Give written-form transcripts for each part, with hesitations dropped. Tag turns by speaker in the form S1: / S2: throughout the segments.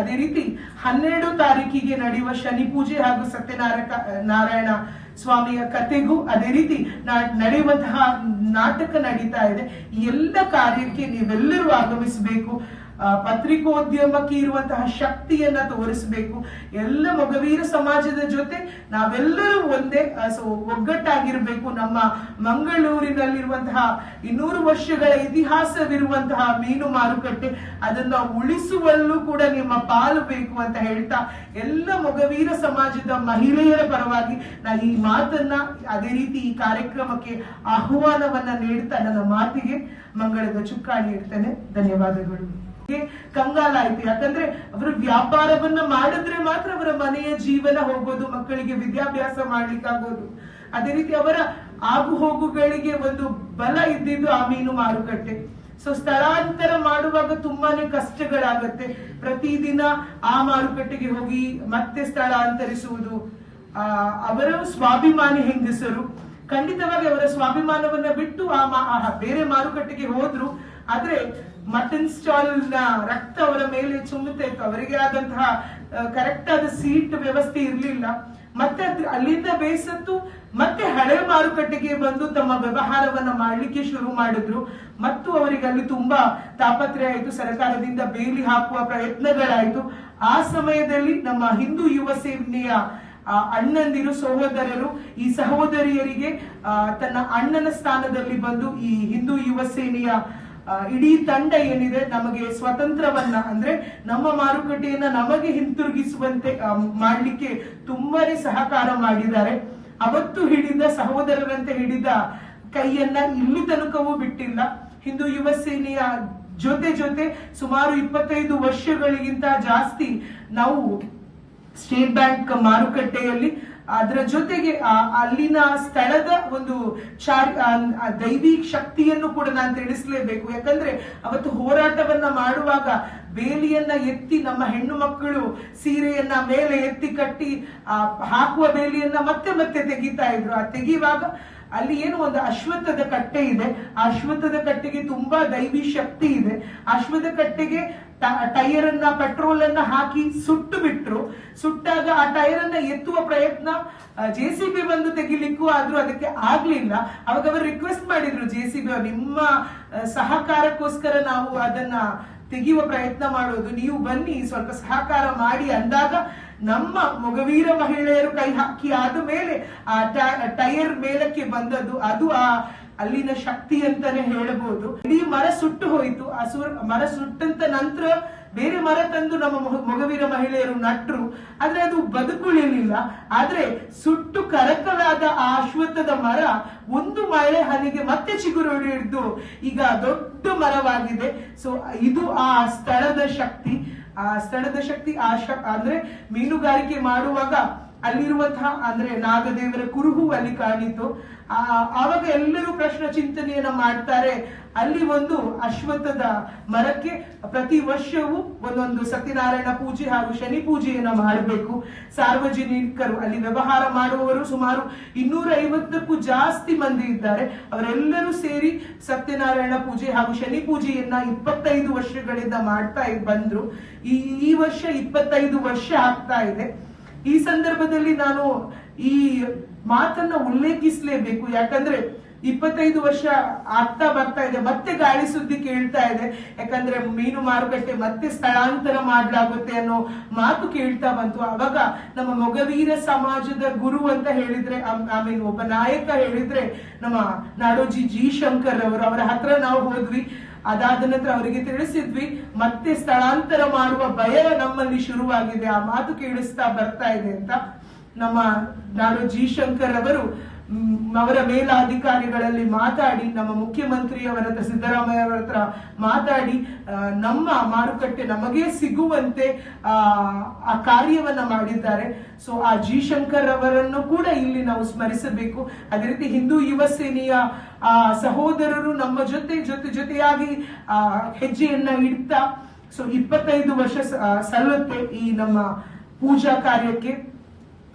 S1: ಅದೇ ರೀತಿ 12 ತಾರೀಕಿಗೆ ನಡೆಯುವ ಶನಿ ಪೂಜೆ ಹಾಗೂ ಸತ್ಯನಾರಾಯಣ ಸ್ವಾಮಿಯ ಕಥೆಗೂ ಅದೇ ರೀತಿ ನಡೆಯುವಂತಹ ನಾಟಕ ನಡೀತಾ ಇದೆ. ಈ ಎಲ್ಲ ಕಾರ್ಯಕ್ಕೆ ನೀವೆಲ್ಲರೂ ಆಗಮಿಸಬೇಕು. ಪತ್ರಿಕೋದ್ಯಮಕ್ಕೆ ಇರುವಂತಹ ಶಕ್ತಿಯನ್ನ ತೋರಿಸಬೇಕು. ಎಲ್ಲ ಮೊಗವೀರ ಸಮಾಜದ ಜೊತೆ ನಾವೆಲ್ಲರೂ ಒಂದೇ ಒಗ್ಗಟ್ಟಾಗಿರ್ಬೇಕು. ನಮ್ಮ ಮಂಗಳೂರಿನಲ್ಲಿರುವಂತಹ 200 ವರ್ಷಗಳ ಇತಿಹಾಸವಿರುವಂತಹ ಮೀನು ಮಾರುಕಟ್ಟೆ, ಅದನ್ನ ಉಳಿಸುವಲ್ಲೂ ಕೂಡ ನಿಮ್ಮ ಪಾಲು ಬೇಕು ಅಂತ ಹೇಳ್ತಾ ಎಲ್ಲ ಮೊಗವೀರ ಸಮಾಜದ ಮಹಿಳೆಯರ ಪರವಾಗಿ ನಾನು ಈ ಮಾತನ್ನ ಅದೇ ರೀತಿ ಈ ಕಾರ್ಯಕ್ರಮಕ್ಕೆ ಆಹ್ವಾನವನ್ನ ನೀಡ್ತಾ ನನ್ನ ಮಾತಿಗೆ ಮಂಗಳದ ಚುಕ್ಕಾಣಿ ಇಡ್ತೇನೆ. ಧನ್ಯವಾದಗಳು. ಕಂಗಾಲಾಯ್ತು, ಯಾಕಂದ್ರೆ ಅವರು ವ್ಯಾಪಾರವನ್ನ ಮಾಡಿದ್ರೆ ಮಾತ್ರ ಅವರ ಮನೆಯ ಜೀವನ ಹೋಗೋದು, ಮಕ್ಕಳಿಗೆ ವಿದ್ಯಾಭ್ಯಾಸ ಮಾಡ್ಲಿಕ್ಕಾಗೋದು. ಅದೇ ರೀತಿ ಅವರ ಆಗು ಹೋಗುಗಳಿಗೆ ಒಂದು ಬಲ ಇದ್ದಿದ್ದು ಆ ಮೀನು ಮಾರುಕಟ್ಟೆ. ಸ್ಥಳಾಂತರ ಮಾಡುವಾಗ ತುಂಬಾನೇ ಕಷ್ಟಗಳಾಗತ್ತೆ. ಪ್ರತಿದಿನ ಆ ಮಾರುಕಟ್ಟೆಗೆ ಹೋಗಿ ಮತ್ತೆ ಸ್ಥಳಾಂತರಿಸುವುದು. ಅವರ ಸ್ವಾಭಿಮಾನಿ ಹೆಂಗಸರು ಖಂಡಿತವಾಗಿ ಅವರ ಸ್ವಾಭಿಮಾನವನ್ನ ಬಿಟ್ಟು ಬೇರೆ ಮಾರುಕಟ್ಟೆಗೆ ಹೋದ್ರು. ಆದ್ರೆ ಮಟನ್ ಸ್ಟಾಲ್ ನ ರಕ್ತ ಅವರ ಮೇಲೆ ಚುಮ್ಮುತ್ತಾ ಇತ್ತು. ಅವರಿಗೆ ಆದಂತಹ ಕರೆಕ್ಟ್ ಆದ ಸೀಟ್ ವ್ಯವಸ್ಥೆ ಇರ್ಲಿಲ್ಲ. ಮತ್ತೆ ಅಲ್ಲಿಂದ ಬೇಸತ್ತು ಮತ್ತೆ ಹಳೆ ಮಾರುಕಟ್ಟೆಗೆ ಬಂದು ತಮ್ಮ ವ್ಯವಹಾರವನ್ನ ಮಾಡ್ಲಿಕ್ಕೆ ಶುರು ಮಾಡಿದ್ರು. ಮತ್ತು ಅವರಿಗೆ ಅಲ್ಲಿ ತುಂಬಾ ತಾಪತ್ರಯ ಆಯ್ತು. ಸರ್ಕಾರದಿಂದ ಬೇಲಿ ಹಾಕುವ ಪ್ರಯತ್ನಗಳಾಯ್ತು. ಆ ಸಮಯದಲ್ಲಿ ನಮ್ಮ ಹಿಂದೂ ಯುವ ಸೇನೆಯ ಅಣ್ಣಂದಿರು, ಸಹೋದರರು, ಈ ಸಹೋದರಿಯರಿಗೆ ತನ್ನ ಅಣ್ಣನ ಸ್ಥಾನದಲ್ಲಿ ಬಂದು ಈ ಹಿಂದೂ ಯುವ ಸೇನೆಯ ಇಡೀ ತಂಡ ಏನಿದೆ ನಮಗೆ ಸ್ವತಂತ್ರವನ್ನ ಅಂದ್ರೆ ನಮ್ಮ ಮಾರುಕಟ್ಟೆಯನ್ನ ನಮಗೆ ಹಿಂತಿರುಗಿಸುವಂತೆ ಮಾಡ್ಲಿಕ್ಕೆ ತುಂಬಾನೇ ಸಹಕಾರ ಮಾಡಿದ್ದಾರೆ. ಅವತ್ತು ಹಿಡಿದ ಸಹೋದರರಂತೆ ಹಿಡಿದ ಕೈಯನ್ನ ಇಲ್ಲಿ ತನಕವೂ ಬಿಟ್ಟಿಲ್ಲ. ಹಿಂದೂ ಯುವ ಸೇನೆಯ ಜೊತೆ ಸುಮಾರು 25 ವರ್ಷಗಳಿಗಿಂತ ಜಾಸ್ತಿ ನಾವು ಸ್ಟೇಟ್ ಬ್ಯಾಂಕ್ ಮಾರುಕಟ್ಟೆಯಲ್ಲಿ ಅದರ ಜೊತೆಗೆ ಅಲ್ಲಿನ ಸ್ಥಳದ ಒಂದು ದೈವಿ ಶಕ್ತಿಯನ್ನು ಕೂಡ ನಾನು ತಿಳಿಸಲೇಬೇಕು. ಯಾಕಂದ್ರೆ ಅವತ್ತು ಹೋರಾಟವನ್ನ ಮಾಡುವಾಗ ಬೇಲಿಯನ್ನ ಎತ್ತಿ ನಮ್ಮ ಹೆಣ್ಣು ಮಕ್ಕಳು ಸೀರೆಯನ್ನ ಮೇಲೆ ಎತ್ತಿ ಕಟ್ಟಿ ಹಾಕುವ ಬೇಲಿಯನ್ನ ಮತ್ತೆ ತೆಗಿತಾ ಇದ್ರು. ಆ ತೆಗೆಯುವಾಗ ಅಲ್ಲಿ ಏನು ಒಂದು ಅಶ್ವತ್ಥದ ಕಟ್ಟೆ ಇದೆ. ಆ ಅಶ್ವತ್ಥದ ಕಟ್ಟೆಗೆ ತುಂಬಾ ದೈವಿ ಶಕ್ತಿ ಇದೆ. ಅಶ್ವತ್ಥ ಕಟ್ಟೆಗೆ ಟೈರ್ ಅನ್ನ ಪೆಟ್ರೋಲ್ ಅನ್ನ ಹಾಕಿ ಸುಟ್ಟು ಬಿಟ್ರು. ಸುಟ್ಟಾಗ ಆ ಟೈರ್ ಅನ್ನ ಎತ್ತುವ ಪ್ರಯತ್ನ JCB ಬಂದು ತೆಗಿಲಿಕ್ಕೂ ಆದ್ರೂ ಅದಕ್ಕೆ ಆಗ್ಲಿಲ್ಲ. ಅವಾಗ ಅವರು ರಿಕ್ವೆಸ್ಟ್ ಮಾಡಿದ್ರು JCB, ನಿಮ್ಮ ಸಹಕಾರಕ್ಕೋಸ್ಕರ ನಾವು ಅದನ್ನ ತೆಗೆಯುವ ಪ್ರಯತ್ನ ಮಾಡೋದು, ನೀವು ಬನ್ನಿ ಸ್ವಲ್ಪ ಸಹಕಾರ ಮಾಡಿ ಅಂದಾಗ ನಮ್ಮ ಮೊಗವೀರ ಮಹಿಳೆಯರು ಕೈ ಹಾಕಿ ಆದ ಮೇಲೆ ಆ ಟೈರ್ ಮೇಲಕ್ಕೆ ಬಂದದ್ದು. ಅದು ಅಲ್ಲಿನ ಶಕ್ತಿ ಅಂತಾನೆ ಹೇಳಬಹುದು. ಇಡೀ ಮರ ಸುಟ್ಟು ಹೋಯಿತು. ಮರ ಸುಟ್ಟಂತ ನಂತರ ಬೇರೆ ಮರ ತಂದು ನಮ್ಮ ಮೊಗವೀರ ಮಹಿಳೆಯರು ನಟ್ರು. ಆದ್ರೆ ಅದು ಬದುಕುಳಿಲಿಲ್ಲ. ಆದ್ರೆ ಸುಟ್ಟು ಕರಕಲಾದ ಆ ಅಶ್ವತ್ಥದ ಮರ ಒಂದು ಮಳೆ ಹನಿಗೆ ಮತ್ತೆ ಚಿಗುರು ಹಿಡಿದು ಈಗ ದೊಡ್ಡ ಮರವಾಗಿದೆ. ಸೊ ಇದು ಆ ಸ್ಥಳದ ಶಕ್ತಿ. ಅಂದ್ರೆ ಮೀನುಗಾರಿಕೆ ಮಾಡುವಾಗ ಅಲ್ಲಿರುವಂತಹ ಅಂದ್ರೆ ನಾಗದೇವರ ಕುರುಹು ಅಲ್ಲಿ ಕಾಣಿತು. ಆವಾಗ ಎಲ್ಲರೂ ಪ್ರಶ್ನೆ ಚಿಂತನೆಯನ್ನ ಮಾಡ್ತಾರೆ. ಅಲ್ಲಿ ಒಂದು ಅಶ್ವತ್ಥದ ಮರಕ್ಕೆ ಪ್ರತಿ ವರ್ಷವೂ ಒಂದೊಂದು ಸತ್ಯನಾರಾಯಣ ಪೂಜೆ ಹಾಗೂ ಶನಿ ಪೂಜೆಯನ್ನ ಮಾಡಬೇಕು. ಸಾರ್ವಜನಿಕರು ಅಲ್ಲಿ ವ್ಯವಹಾರ ಮಾಡುವವರು ಸುಮಾರು 250ಕ್ಕೂ ಜಾಸ್ತಿ ಮಂದಿ ಇದ್ದಾರೆ. ಅವರೆಲ್ಲರೂ ಸೇರಿ ಸತ್ಯನಾರಾಯಣ ಪೂಜೆ ಹಾಗೂ ಶನಿ ಪೂಜೆಯನ್ನ 25 ವರ್ಷಗಳಿಂದ ಮಾಡ್ತಾ ಬಂದ್ರು. ಈ ವರ್ಷ 25 ವರ್ಷ ಆಗ್ತಾ ಇದೆ. ಈ ಸಂದರ್ಭದಲ್ಲಿ ನಾನು ಈ ಮಾತನ್ನ ಉಲ್ಲೇಖಿಸಲೇಬೇಕು. ಯಾಕಂದ್ರೆ 25 ವರ್ಷ ಆಗ್ತಾ ಬರ್ತಾ ಇದೆ. ಮತ್ತೆ ಗಾಳಿ ಸುದ್ದಿ ಕೇಳ್ತಾ ಇದೆ. ಯಾಕಂದ್ರೆ ಮೀನು ಮಾರುಕಟ್ಟೆ ಮತ್ತೆ ಸ್ಥಳಾಂತರ ಮಾಡ್ಲಾಗುತ್ತೆ ಅನ್ನೋ ಮಾತು ಕೇಳ್ತಾ ಬಂತು. ಅವಾಗ ನಮ್ಮ ಮೊಗವೀರ ಸಮಾಜದ ಗುರು ಅಂತ ಹೇಳಿದ್ರೆ ಒಬ್ಬ ನಾಯಕ ಹೇಳಿದ್ರೆ ನಮ್ಮ ನಾಡೋಜಿ ಜಿ ಶಂಕರ್ ಅವರು. ಅವರ ಹತ್ರ ನಾವು ಹೋದ್ವಿ. ಅದಾದ ನಂತರ ಅವರಿಗೆ ತಿಳಿಸಿದ್ವಿ ಮತ್ತೆ ಸ್ಥಳಾಂತರ ಮಾಡುವ ಭಯ ನಮ್ಮಲ್ಲಿ ಶುರುವಾಗಿದೆ, ಆ ಮಾತು ಕೇಳಿಸ್ತಾ ಬರ್ತಾ ಇದೆ ಅಂತ. ನಮ್ಮ ನಾಡೋಜಿ ಶಂಕರ್ ಅವರು ಅವರ ಮೇಲಾಧಿಕಾರಿಗಳಲ್ಲಿ ಮಾತಾಡಿ, ನಮ್ಮ ಮುಖ್ಯಮಂತ್ರಿಯವರ ಹತ್ರ ಸಿದ್ದರಾಮಯ್ಯ ಅವರ ಹತ್ರ ಮಾತಾಡಿ ನಮ್ಮ ಮಾರುಕಟ್ಟೆ ನಮಗೆ ಸಿಗುವಂತೆ ಆ ಕಾರ್ಯವನ್ನ ಮಾಡಿದ್ದಾರೆ. ಸೊ ಆ ಜಿ ಶಂಕರ್ ಅವರನ್ನು ಕೂಡ ಇಲ್ಲಿ ನಾವು ಸ್ಮರಿಸಬೇಕು. ಅದೇ ರೀತಿ ಹಿಂದೂ ಯುವ ಸೇನೆಯ ಸಹೋದರರು ನಮ್ಮ ಜೊತೆಯಾಗಿ ಹೆಜ್ಜೆಯನ್ನ ಇಡ್ತಾ ಸೊ 25 ವರ್ಷ ಸಲ್ಲುತ್ತೆ ಈ ನಮ್ಮ ಪೂಜಾ ಕಾರ್ಯಕ್ಕೆ.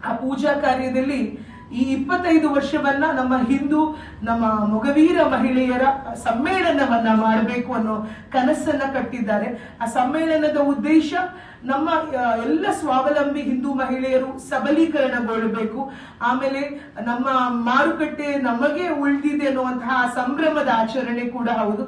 S1: ಆ ಪೂಜಾ ಕಾರ್ಯದಲ್ಲಿ ಈ 25 ವರ್ಷವನ್ನ ನಮ್ಮ ಮೊಗವೀರ ಮಹಿಳೆಯರ ಸಮ್ಮೇಳನವನ್ನ ಮಾಡಬೇಕು ಅನ್ನೋ ಕನಸನ್ನ ಕಟ್ಟಿದ್ದಾರೆ. ಆ ಸಮ್ಮೇಳನದ ಉದ್ದೇಶ ನಮ್ಮ ಎಲ್ಲ ಸ್ವಾವಲಂಬಿ ಹಿಂದೂ ಮಹಿಳೆಯರು ಸಬಲೀಕರಣಗೊಳ್ಳಬೇಕು. ಆಮೇಲೆ ನಮ್ಮ ಮಾರುಕಟ್ಟೆ ನಮಗೆ ಉಳಿದಿದೆ ಅನ್ನುವಂತಹ ಸಂಭ್ರಮದ ಆಚರಣೆ ಕೂಡ ಹೌದು.